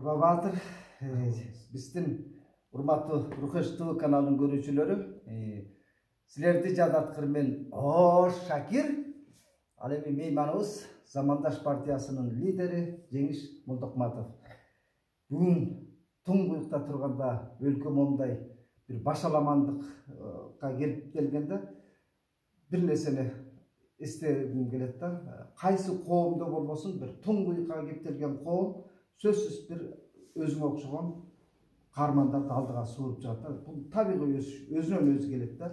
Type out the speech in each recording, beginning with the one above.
Баатыр, биздин урматтуу Рухеш ТВ каналынын көрүүчүлөрү, силерди жадаткыр мен Шакир, ал эми мейманыбыз Замандаш партиясынын лидери Жеңиш Молдокматов. Бүгүн туңгуюкта турганда өлкө момундай бир башаламандыкка келгенде бир нерсени эстегим келет да. Кайсы коомдо болбосун бир туңгуюкка кептелген коом сөзсүз бир өзүңө окшогон каармандарды алдыга сууруп чыгат да. Бул табигый өзүнөн өзү келет да.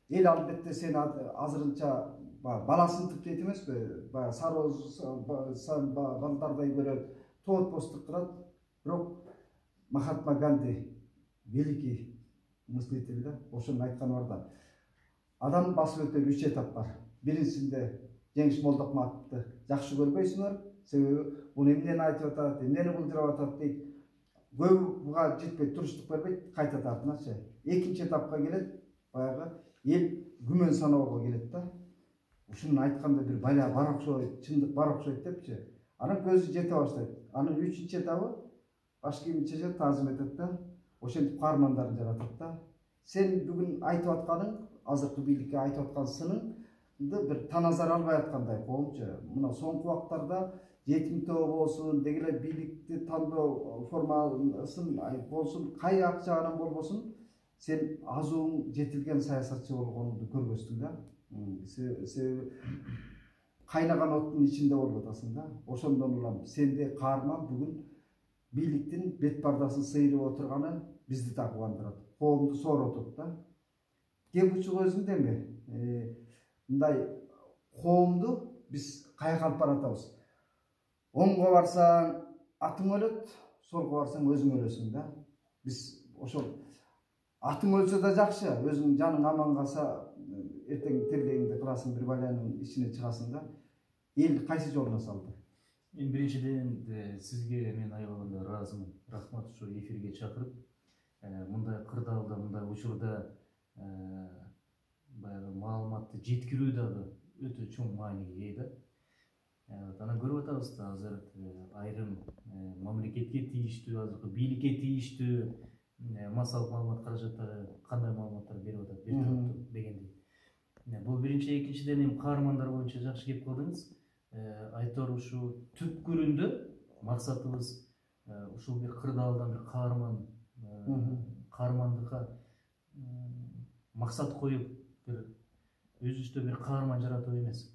Эл албетте сени азырынча баласын типтейт эмеспи? Сарооз балдардай көрөт, тоот-постук кылат. Бирок Махатма Ганди великий мыслитель да, ошонун айтканы бар да. Адам басып өтөр 3 этап бар. Биринчисинде Жеңиш Молдокматовду жакшы көрбөйсүңөр, себеби бул эмнени айтып атат, эмнени булдырап атат дейт. Көбү буга жетпей туруштук бербейт, кайта тартыначы. Экинчи этапка келет, баягы эл күмөн саноого келет да. Ушунун айтканда бир бала бар окшойт, чындык бар окшойт депчи. Анан көзү жете баштайт. Анын 3-чү этабы баш кийимин чечет, таазим этет да. Ошентип каармандарын жаратат да. Сен бүгүн айтып атканың, азыркы бийликке айтып аткан сыныңды бир таназар албай аткандай коомчу. Мына соңку убактарда жетим тоо болсун, деги эле бийликти тандоо формасын болсун, кай акчадан болбосун, сен азууң жетилген саясатчы болгонуңду көрбөстүң да. Себеби кайнаган оттун ичинде болуп атасың да. Ошондон улам сенде каарман бүгүн бийликтин бет пардасын сыйрып отурганы бизди да кубандырат. Коомду сооротот да. Кеп учук өзүңдеби? Мындай коомду биз каяка алып баратабыз? Оңго барсаң атың өлөт, солго барсаң өзүң өлөсүң да. Биз ошол атың өлсө да жакшы, өзүң жаның аман калса, эртең тилегиңди кыласың, бир баланын ичине чыгасың да. Эл кайсы жолуна салды? Мен биринчиден сизге мен аябаганда ыраазымын. Рахмат ушу эфирге чакырып, мындай кырдаалда, мындай учурда баягы маалыматты жеткирүү дагы өтө чоң мааниге ээ да. Анан көрүп атабыз да, азыр айрым мамлекетке тийиштүү, азыркы бийликке тийиштүү массалык маалымат каражаттары кандай маалыматтар берип атат, берип турупту дегендей. Бул биринчи, экинчиден эми каармандар боюнча жакшы кеп калдыңыз. Айтор ушу түпкүрүндө максатыбыз ушул бир кырдаалдан бир каармандыкка максат коюп, бир өзүбүздө бир каарман жаратуу эмес.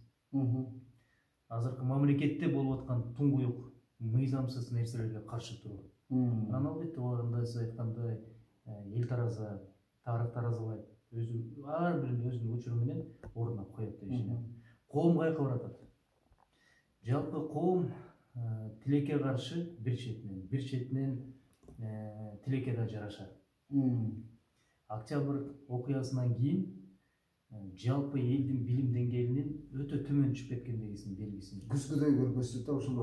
Азыркы мамлекетте болуп аткан туңгуюк, мыйзамсыз нерселерге каршы туруу. Анан албетте анда сиз айткандай эл тараза, тарых таразалайт, ар бирин өзүнүн учуру менен ордуна коет деп ишенем. Коом каяка баратат? Жалпы коом тилекке каршы бир четинен тилекке да жараша. Октябрь окуясынан кийин жалпы элдин билим деңгээлинин өтө төмөн түшүп кеткендигинин белгисин Күзгүдөй көргөздү да ошол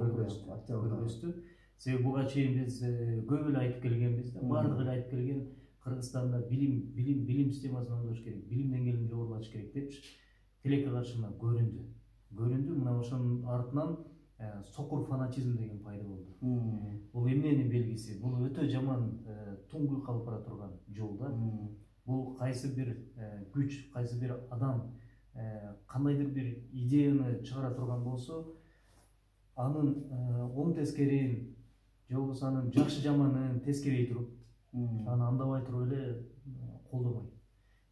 көргөздү. Себеби буга чейин биз көп эле айтып келгенбиз да, баардыгы эле айтып келген, Кыргызстанда билим системасын оңдош керек, билим деңгээлин жогорулатыш керек депчи, тилекке каршы мына көрүндү. Мына ошонун артынан сокур фанатизм деген пайда болду. Бул эмненин белгиси? Бул өтө жаман туңгуюкка алып бара турган жол да. Бул кайсы бир күч, кайсы бир адам кандайдыр бир идеяны чыгара турган болсо, анын оң тескерин, же болбосо анын жакшы жаманын тескерей туруп, аны андабай туруп эле колдобойт.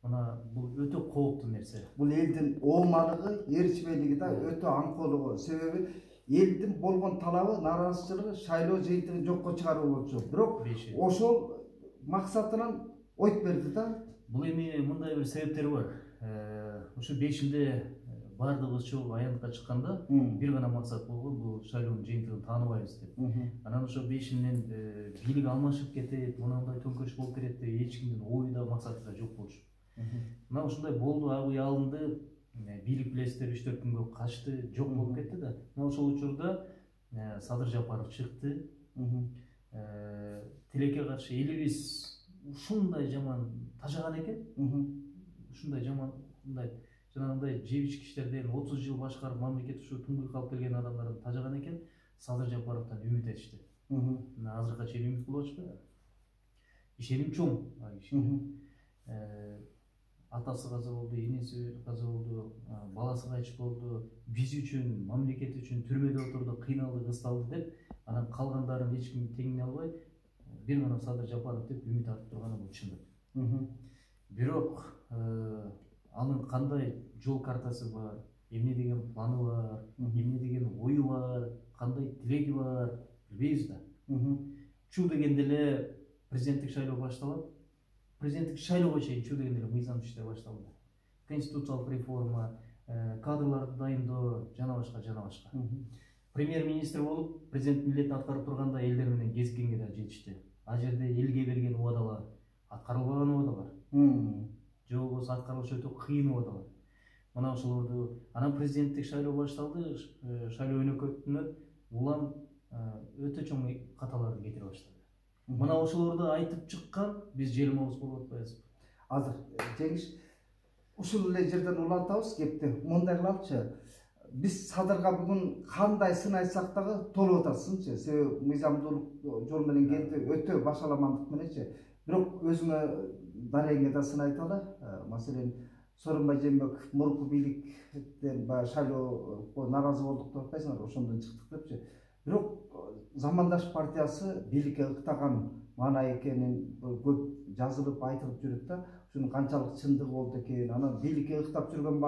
Мына бул өтө кооптуу нерсе. Бул элдин оомалыгы, эричмелиги да өтө аңкоолугу. Себеби элдин болгон талабы, нааразычылыгы шайлоо жыйынтыгын жокко чыгаруу болчу. Бирок ошол максатынан ойт берди да. Бул эми мындай бир себептери бар. Ушу 5-илде баардыгыбыз чогуу аяндыкка чыкканда бир гана максат болгон, бул шайлоонун жыйынтыгын тааныбайбыз деп. Анан ошо 5 илинен бийлик алмашып кетет, мындай төңкөрүш болуп кетет деп эч кимдин ою да максаты да жок болчу. Мына ушундай болду, абый алынды, бийлик билесиздер 3-4 күнгө качты, жок болуп кетти да. Мына ошол учурда Садыр Жапаров чыкты. Тилекке каршы элибиз ушундай жаман тажаган экен. Ушундай жаман, мындай жанагындай жебич кишилерден 30 жыл башкарып мамлекет ушу туңгуюкка алып келген адамдардан тажаган экен. Садыр Жапаровдон үмүт этишти. Азыркыга чейин үмүт кылып атышпайбы? Ишеним чоң ал кишиге. Атасы каза болду, энеси каза болду, баласы кайтыш болду. Биз үчүн, мамлекет үчүн түрмөдө отурду, кыйналды, кысталды деп, анан калгандарын эч ким теңине албай, бир гана Садыр Жапаров деп үмүт артып турганы бул чындык. Бирок анын кандай жол картасы бар, эмне деген планы бар, эмне деген ою бар, кандай тилеги бар билбейбиз да. Чу дегенде эле президенттик шайлоо башталат. Президенттик шайлоого чейин чу дегенде эле мыйзамдык иштер башталды. Конституциялык реформа, кадрларды дайындоо, жана башка. Премьер-министр болуп, президент милдетин аткарып турганда элдер менен кезиккенге да жетишти. Ал жерде элге берген убадалар, аткарылбаган убадалар. Же болбосо аткарылышы өтө кыйын убадалар. Мына ошолорду анан президенттик шайлоо башталды, шайлоо өнөкөтүнөн улам өтө чоң каталарды кетире баштады. Мына ошолорду айтып чыккан биз желмобуз болуп атпайбызбы? Азыр жеңиш ушул эле жерден улантабыз кепти. Мындай кылалычы. Биз Садырга бүгүн кандай сын айтсак дагы толуп атасыңчы. Себеби мыйзамдуулук жол менен келди, өтө башаламандык мененчи. Бирок өзүңө дарегиңе да сын айталы. Маселен, Сооронбай Жээнбеков мурунку бийликтен баягы шайлоого наразы болдук деп атпайсыңарбы, ошондон чыктык депчи. Бирок Замандаш партиясы бийликке ыктаган маана экенин көп жазылып айтылып жүрөт да. Ушунун канчалык чындыгы болду экен, анан бийликке ыктап жүргөн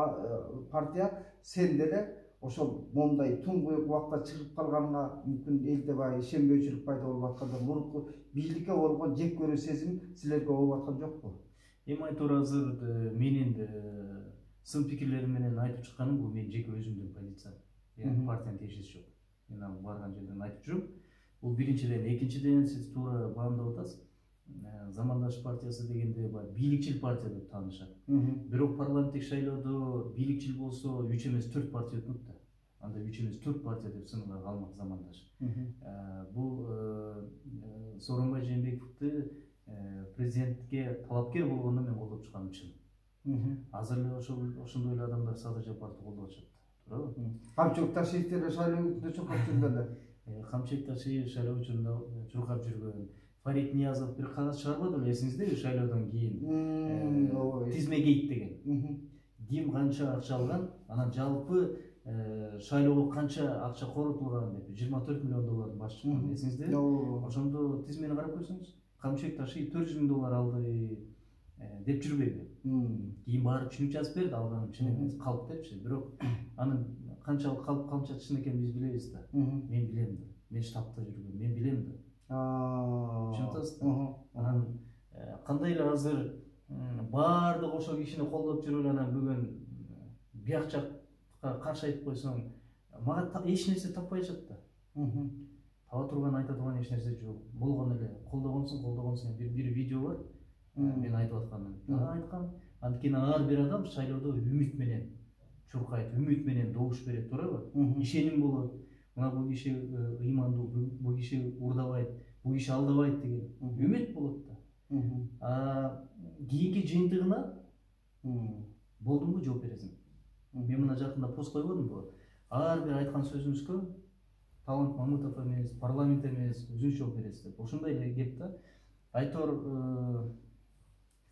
партия сен деле ошол моундай туңгуйук убакта чыгып калганыңа мүмкүн элде баягы ишенбөөчүлүк пайда болуп атканда мурунку бийликке болгон жек көрүү сезим силерге болуп аткан жокпу? Эми айтор азыр менин сын пикирлерим менен айтып чыкканым бул менин жеке өзүмдүн позициям. Партиянын тиешеси жок. Мен барган жерден айтып жүрөм. Бул биринчиден, экинчиден сиз туура баамдап атасыз. Замандаш партиясы дегенде бийликчил партия деп таанышат. Бирок парламенттик шайлоодо бийликчил болсо 3 эмес 4 партия өтмөк да. Анда 3 эмес 4 партия деп сынга калмак Замандаш. Бул Сооронбай Жээнбековду президентке талапкер болгондо мен колдоп чыкканым чын. Азыр эле ошондой эле адамдар Садыр Жапаровду колдоп атышат. Туурабы? Камчылык Ташиевди эле шайлоодо чуркап жүргөн эле. Камчылык Ташиев шайлоо учурунда чуркап жүргөн. Фарид Ниязов бир кагаз чыгарбады эле, эсиңиздеби, шайлоодон кийин тизме гейт деген. Ким канча акча алган, анан жалпы шайлоого канча акча коротулган деп $24 миллион баш чыккан, эсиңиздеби? Ошондо тизмени карап көрсөңүз, Камчылык Ташиев $400 000 алды деп жүрбөйбү? Кийин барып түшүнүк жазып берди, алганым чын эмес, калп депчи. Бирок анын канчалык калп, канча чын экенин биз билебиз да. Мен билем да. Мен штабта жүргөм, мен билем да. Түшүнөсүз да. Анан кандай эле азыр баардык ошол кишини колдоп жүрүп анан бүгүн бияк жакка каршы айтып койсоң, мага эч нерсе таппай жатат да. Таба турган, айта турган эч нерсе жок. Болгон эле колдогонсуң. Бир видео бар. Мен айтып атканым. Айткам, анткени ар бир адам шайлоодо үмүт менен чуркайт, үмүт менен добуш берет, туурабы? Ишеним болот. Мына бул киши ыймандуу, бул киши урдабайт, бул киши алдабайт деген үмүт болот да. Кийинки жыйынтыгына болдумбу жооп бересиң. Мен мына жакында пост койбодумбу? Ар бир айткан сөзүңүзгө Талант Мамытов эмес, парламент эмес, өзүңүз жооп бересиз деп. Ошондой эле кеп да. Айтор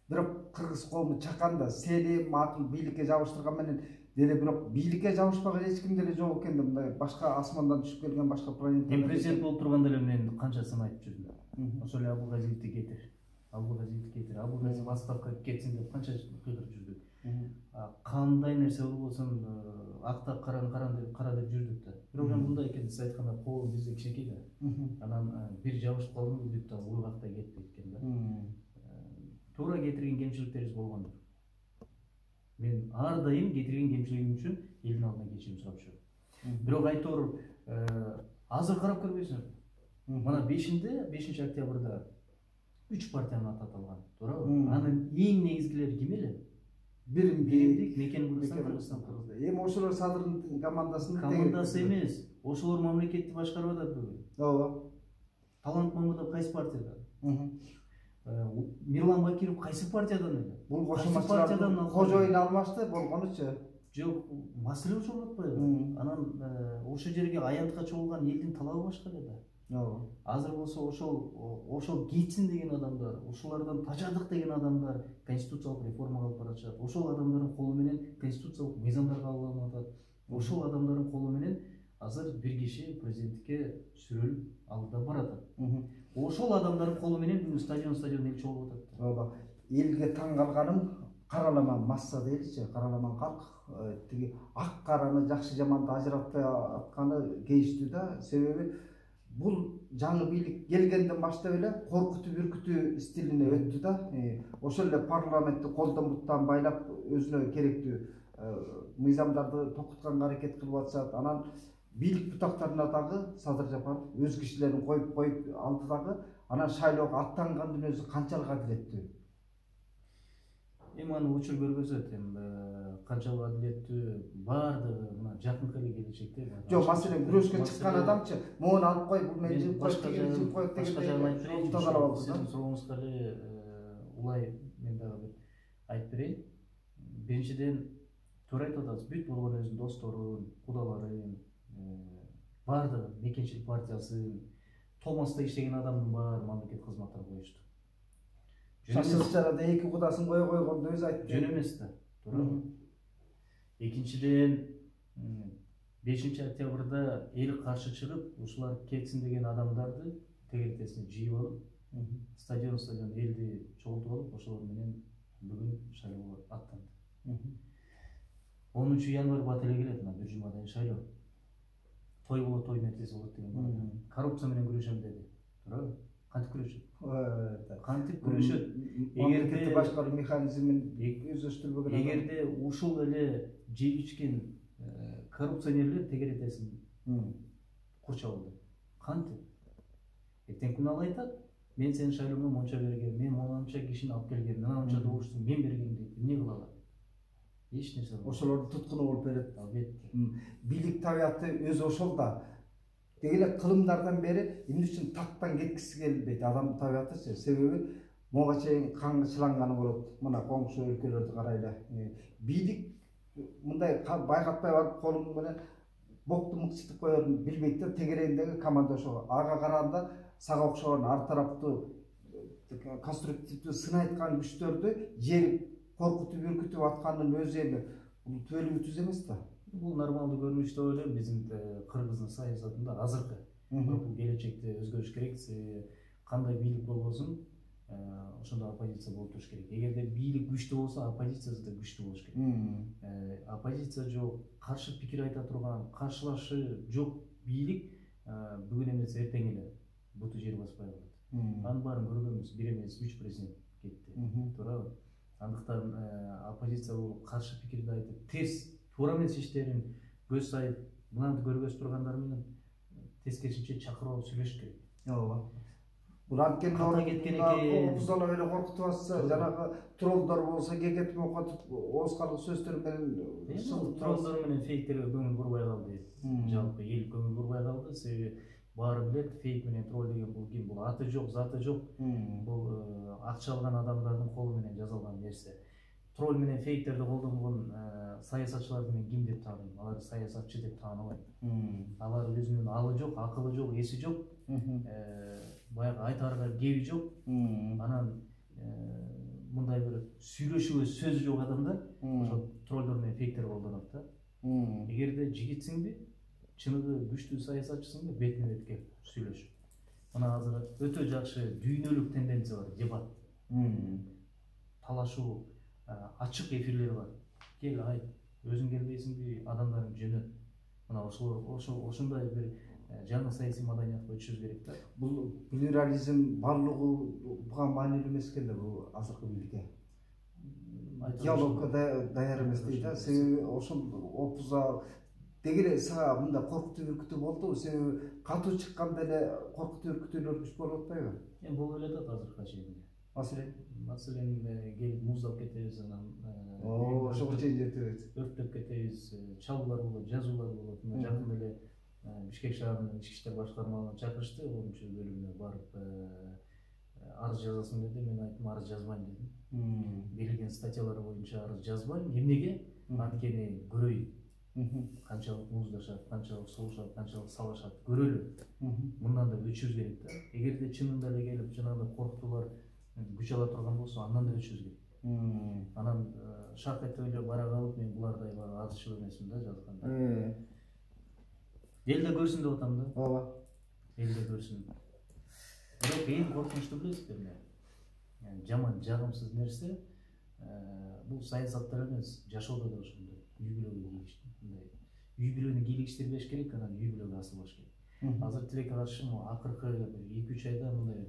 бирок кыргыз коому чаканда сени макул бийликке жабыштырган менен деле бирок бийликке жабышпаган эч ким деле жок экен да, мындай башка асмандан түшүп келген башка планета. Мен президент болуп турганда эле мен канча сын айтып жүрдүм. Ошол эле Абылгазиевди кетир. Абылгазиев отставкага кетсин деп канча кыйгырып жүрдүк. Кандай нерсе болбосун акта кара деп жүрдүк да. Бирок мындай экен, сиз айтканда колум бизде кичинекей да. Анан бир жабышып калдым бүт да уйгактай кетти экен да. Туура кетирген кемчиликтерибиз болгондур. Мен ар дайым кетирген кемчилигим үчүн элдин алдына кечирим сурап жүрөм. Бирок айтор азыр карап көрбөйсүңөр. Мына 5 октябрда 3 партиянын аты аталган, туурабы? Анын эң негизгилери ким эле? Биримдик, Мекен Кыргызстан. Эми ошолор Садырдын командасы эмес. Ошолор мамлекетти башкарып атат бүгүн. Ооба. Талант Мамытов кайсы партиядан? Мирлан Бакиров кайсы партиядан эле? Бул кошумачылардын кожоюн алмашты болгонучу. Жок, маселе ошол атпайбы? Анан ошол жерге аянтка чогулган элдин талабы башка эле да. Азыр болсо ошол кетсин деген адамдар, ошолордон тажадык деген адамдар конституциялык реформага алып баратышат. Ошол адамдардын колу менен конституциялык мыйзамдар кабыл алынып атат. Ошол адамдардын колу менен азыр бир киши президенттикке сүрөлүп алдыда баратат. Ошол адамдардын колу менен бүгүн стадион эл чогулуп атат. Ооба. Элге таң калганым караламан масса дейчи, караламан калк тиги ак караны жакшы жаманды ажыратпай атканы кейиштүү да. Себеби бул жаңы бийлик келгенден баштап эле коркутуп үркүтүү стилине өттү да. Ошол эле парламентти колдон буттан байлап өзүнө керектүү мыйзамдарды токутканга аракет кылып атышат. Анан бийлик бутактарына дагы Садыр Жапаров өз кишилерин коюп алды дагы. Анан шайлоого аттангандын өзү канчалык адилеттүү? Аны учур көргөзөт. Канчалык адилеттүү баардыгы мына жакынкы эле келечекте. Жок, маселен күрөшкө чыккан адамчы, могуну алып кой, бул мен жыйып коет дегендей тазалап алды. Сиздин сурооңузга эле улай мен дагы бир айтып берейин. Биринчиден туура айтып атасыз, бүт болгон өзүнүн досторун, кудаларын, баардыгы мекенчилик партиясын, Томаста иштеген адамдын баары мамлекет кызматтары коюшту. Шашылчарада эки кудасын кое койгонду өзү айтты. Жөн эмес да. Туура. Экинчиден 5 октябрда эл каршы чыгып, ушулар кетсин деген адамдарды тегеретесине жыйып алып, стадион элди чогултуп алып, ошолор менен бүгүн шайлоого аттанды. 10 январь бат эле келет, мына бир жумадан шайлоо. Той болот, той нерсеси болот деген. Коррупция менен күрөшөм деди. Туурабы? Кантип күрөшөт? Кантип күрөшөт? Эгерде башкаруу механизмин өздөштүрбөгөн, эгерде ушул эле жеп ичкен коррупционерлер тегеретесин курчап алды. Кантип? Эртең күнү ал айтат, мен сенин шайлооңо монча бергем, мен монча кишини алып келгем, мынанча добушту мен бергем дейт. Эмне кылалар? Эч нерсе. Ошолорду туткуну болуп берет. Албетте. Бийлик табияты өзү ошол да. Дегеле кылымдардан бери эмне үчүн тактан кеткиси келбейт адам табиятычы. Себеби мага чейин каңчыланганы болот. Мына коңшу өлкөлөрдү карайлы. Бийлик мындай байкатпай барып колун менен бокту мыкчытып коерун билбейт да. Тегерегиндеги команда ошого. Ага караганда сага окшогон ар тараптуу конструктивдүү сын айткан күчтөрдү жер коркутуп үркүтүп аткандын өзү эми бул түбөлүгү түз эмес да. Бул нормалдуу көрүнүш деп ойлойм. Биздин кыргыздын саясатында азыркы бул келечекте өзгөрүш керек. Кандай бийлик болбосун, ошондо оппозиция болуп туруш керек. Эгерде бийлик күчтүү болсо, оппозициясы да күчтүү болуш керек. Оппозиция жок, каршы пикир айта турган, каршылашы жок бийлик бүгүн эмес эртең эле буту жер баспай калат. Анын баарын көргөнбүз, 1 эмес 3 президент кетти. Туурабы? Андыктан оппозиция болуп каршы пикирди айтып, терс туура эмес иштерин көз сайып, мынаны көргөзүп тургандар менен тескерисинче чакырып алып сүйлөшүш керек. Ооба. Бул анткени кеткен экен. Бузалап эле коркутуп атса, жанагы троллдор болсо кекетип окутуп, оозкарлык сөздөр менен троллдор менен фейктерге көңүл бурбай калды. Жалпы эл көңүл бурбай калды. Себеби баары билет, фейк менен тролл деген бул ким? Бул аты жок, заты жок. Бул акча алган адамдардын колу менен жасалган нерсе. Тролл менен фейктерди колдонгон саясатчыларды мен ким деп тааныйм? Алар саясатчы деп тааныбайм. Алар өзүнүн алы жок, акылы жок, эси жок. Баягы айтаарга кеби жок. Анан мындай бир сүйлөшүүгө сөзү жок адамдар ошол троллдор менен фейктер колдонот да. Эгерде жигитсиңби, чыныгы күчтүү саясатчысыңбы, бетме бет кел сүйлөш. Мына азыр өтө жакшы дүйнөлүк тенденция бар, дебат. Талашуу, ачык эфирлер бар. Кел айт, өзүң келбейсиңби, адамдарын жөнөт. Мына ошондой бир жаңы саясий маданиятка өтүшүбүз керек да. Бул плюрализм барлыгы буга маанилүү эмес экен да бул азыркы бийликке. Диалогко даяр эмес дейт да. Себеби ошол опуза дегеле сага мындай коркутуп үркүтүү болду. Себеби катуу чыкканда эле коркутуп үркүтүүлөр күч болуп атпайбы? Болуп эле атат азыркыга чейин. Маселен келип муздап кетебиз, анан ошого чейин жетебиз. Өрттөп кетебиз, чалуулар болот, жазуулар болот. Жакында эле Бишкек шаарынын ички иштер башкармалыгына чакырышты, 10 бөлүмүнө барып арыз жазасың деди. Мен айттым, арыз жазбайм дедим. Берилген статьялар боюнча арыз жазбайм. Эмнеге? Анткени көрөйүн. канчалык муздашат, канчалык согушат, канчалык салышат көрөлү. Мындан да өчүбүз керек да. Эгерде чынында эле келип жанагындай коркутуулар күч ала турган болсо, андан да өчүбүз керек. Анан шак этип эле бара калып, мен булардай бара азчыл эмесмин да жазганда. Эл да көрсүн деп атам да. Ооба. Эл да көрсүн. Бирок эң коркунучтуу билесиздерби? Жаман, жагымсыз нерсе бул саясатта эмес, жашоодо да ошондой. Үй бүлөгө кийлигиштүү. Мындай үй бүлөнү кийлигиштирбеш керек, анан үй бүлөгө асылбаш керек. Азыр тилекке каршы акыркы 2-3 айда мындай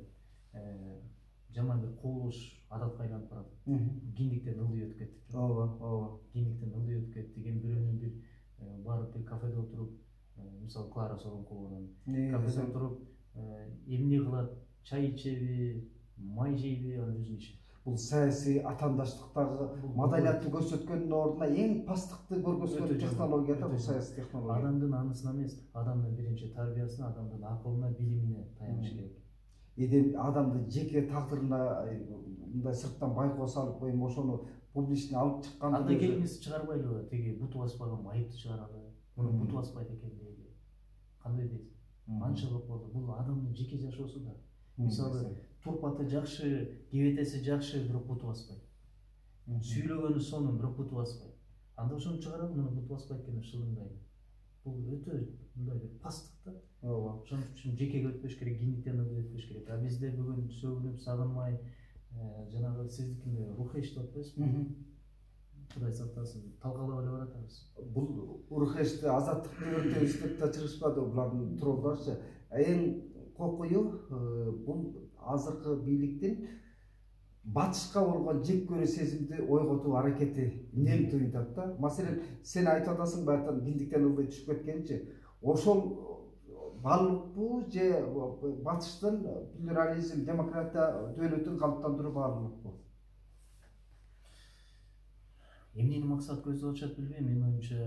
жаман бир кубулуш адатка айланып барат. Киндиктен ылдый өтүп кеттик. Ооба. Киндиктен ылдый өтүп кеттик. Эми бирөөнүн бир барып бир кафеде отуруп, мисалы Клара Соронкованын кафеде отуруп, эмне кылат, чай ичеби, май жейби, анын өзүнүн иши. Бул саясий атаандаштыктагы маданиятты көрсөткөндүн ордуна эң пасттыкты көргөзгөн технология да бул саясий технология. Адамдын анысына эмес, адамдын биринчи тарбиясына, адамдын акылына, билимине таяныш керек. Адамды жеке тагдырына мындай сырттан байкоо салып коюм, ошону публичный алып чыккан. Андай келиңиз чыгарбайлыбы? Теги буту баспаган айыпты чыгаралы. Муну буту баспайт экен дейли. Кандай дейсиз? Анча болду. Бул адамдын жеке жашоосу да. Мисалы турпаты жакшы, кебетеси жакшы, бирок буту баспайт. Сүйлөгөнү сонун, бирок буту баспайт. Анда ошону чыгарып, муну буту баспайт экен шылыңдайды. Бул өтө мындай бир пасттык да. Ооба. Ошон үчүн жекеге өтпөш керек, киндиктен өтпөш керек. А бизде бүгүн сөгүнүп, сагынмай, жанагы сиздикинде рухеш деп атпайсызбы? Кудай сактасын, талкалап эле баратабыз. Бул рухешти азаттыкты өртөбүз деп да чыгышпады булардын туураларчы. Эң кокую бул азыркы бийликтин батышка болгон жек көрүү сезимди ойготуу аракети эмнени туюнтат да. Маселен, сен айтып атасың баягы киндиктен ылдый түшүп кеткенчи, ошол баалуулукпу же батыштын плюрализм, демократия дөөлөтүн калыптандыруу баалуулукпу? Эмнени максат көздөп атышат билбейм. Менин оюмча,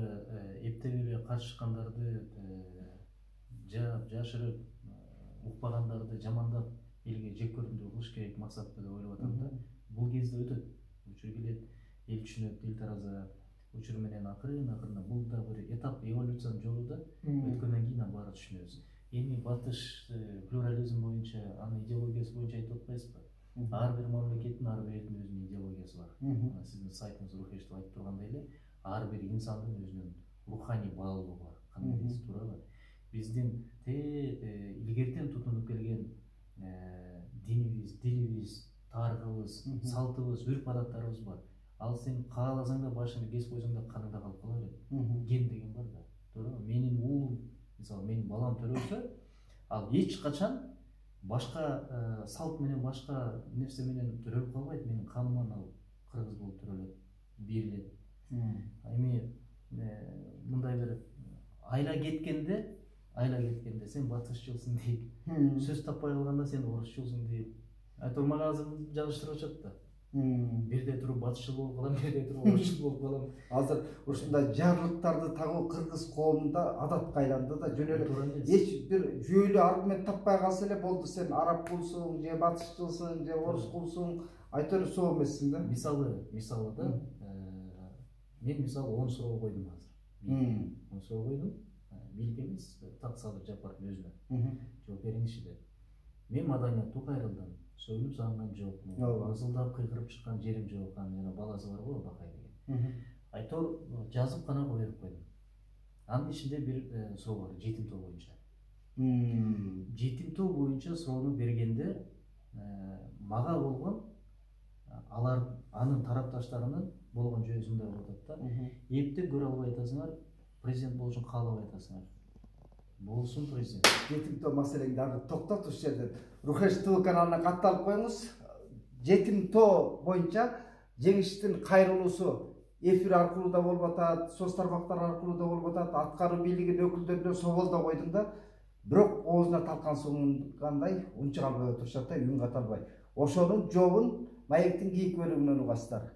эптеп эле каршы чыккандарды жаап, жашырып, укпагандарды жамандап, элге жек көрүндүрүү кылыш керек максатты деп ойлоп атам да. Бул кезде өтөт. Учур келет, эл түшүнөт, эл тараза. Учур менен акырын бул да бир этап, эволюциянын жолу да. Өткөндөн кийин баары түшүнөбүз. Эми батыш плюрализм боюнча, анын идеологиясы боюнча айтып атпайсызбы? Ар бир мамлекеттин, ар бир элдин өзүнүн идеологиясы бар. Сиздин сайтыңыз рухеш деп айтып тургандай эле, ар бир инсандын өзүнүн руханий баалуулугу бар. Кандай дейсиз, туурабы? Биздин илгертен тутунуп келген динибиз, дилибиз, тарыхыбыз, салтыбыз, үрп адаттарыбыз бар. Ал сен кааласаң да башыңды кесип койсоң да каныңда калып кала берет. Ген деген бар да. Туурабы? Менин уулум, мисалы менин балам төрөлсө, ал эч качан башка салт менен, башка нерсе менен төрөлүп калбайт. Менин каныман ал кыргыз болуп төрөлөт, берилет. Эми мындай бир айла кеткенде сен батышчылсың дейт. Сөз таппай калганда сен орусчулсуң дейт. Айтылмага азыр жагыштырып атышат да. Бирде туруп батышчыл болуп калам, бирде туруп орусчул болуп калам. Азыр ушундай жарлыктарды тагуу кыргыз коомунда адатка айланды да. Жөн эле эч бир жүйөлүү аргумент таппай калса эле болду, сен арабкулсуң, же батышчылсың, же орускулсуң, айтор соо эмессиң да. Мисалы да, мен мисалы 10 суроо койдум азыр. 10 суроо койдум. Бийлик эмес, так Садыр Жапаровдун өзүнө. Жооп бериңизчи деп. Мен маданияттуу кайрылдым. Сөгүнүп сагынган жокмун. Ызылдап кыйкырып чыккан жерим жок. Анын баласы бар го, Бакай деген. Айтор жазып гана коюп койдум. Анын ичинде бир суроо бар, жетим тоо боюнча. Жетим тоо боюнча суроону бергенде мага болгон анын тарапташтарынын болгон жүйөсүндөй болуп атат да. Эптеп көрө албай атасыңар, президент болушун каалабай атасыңар. Болсун президент. Жетим тоо маселеңди аны токтот ушул жерден. Рухеш ТВ каналына катталып коюңуз. Жетим тоо боюнча жеңиштин кайрылуусу эфир аркылуу да болуп атат, соц тармактар аркылуу да болуп атат. Аткаруу бийлигинин өкүлдөрүнө собол да койдум да. Бирок оозуна талкан сугунгандай унчук албай отурушат да, үн ката албай. Ошонун жообун маектин кийинки бөлүгүнөн угасыздар.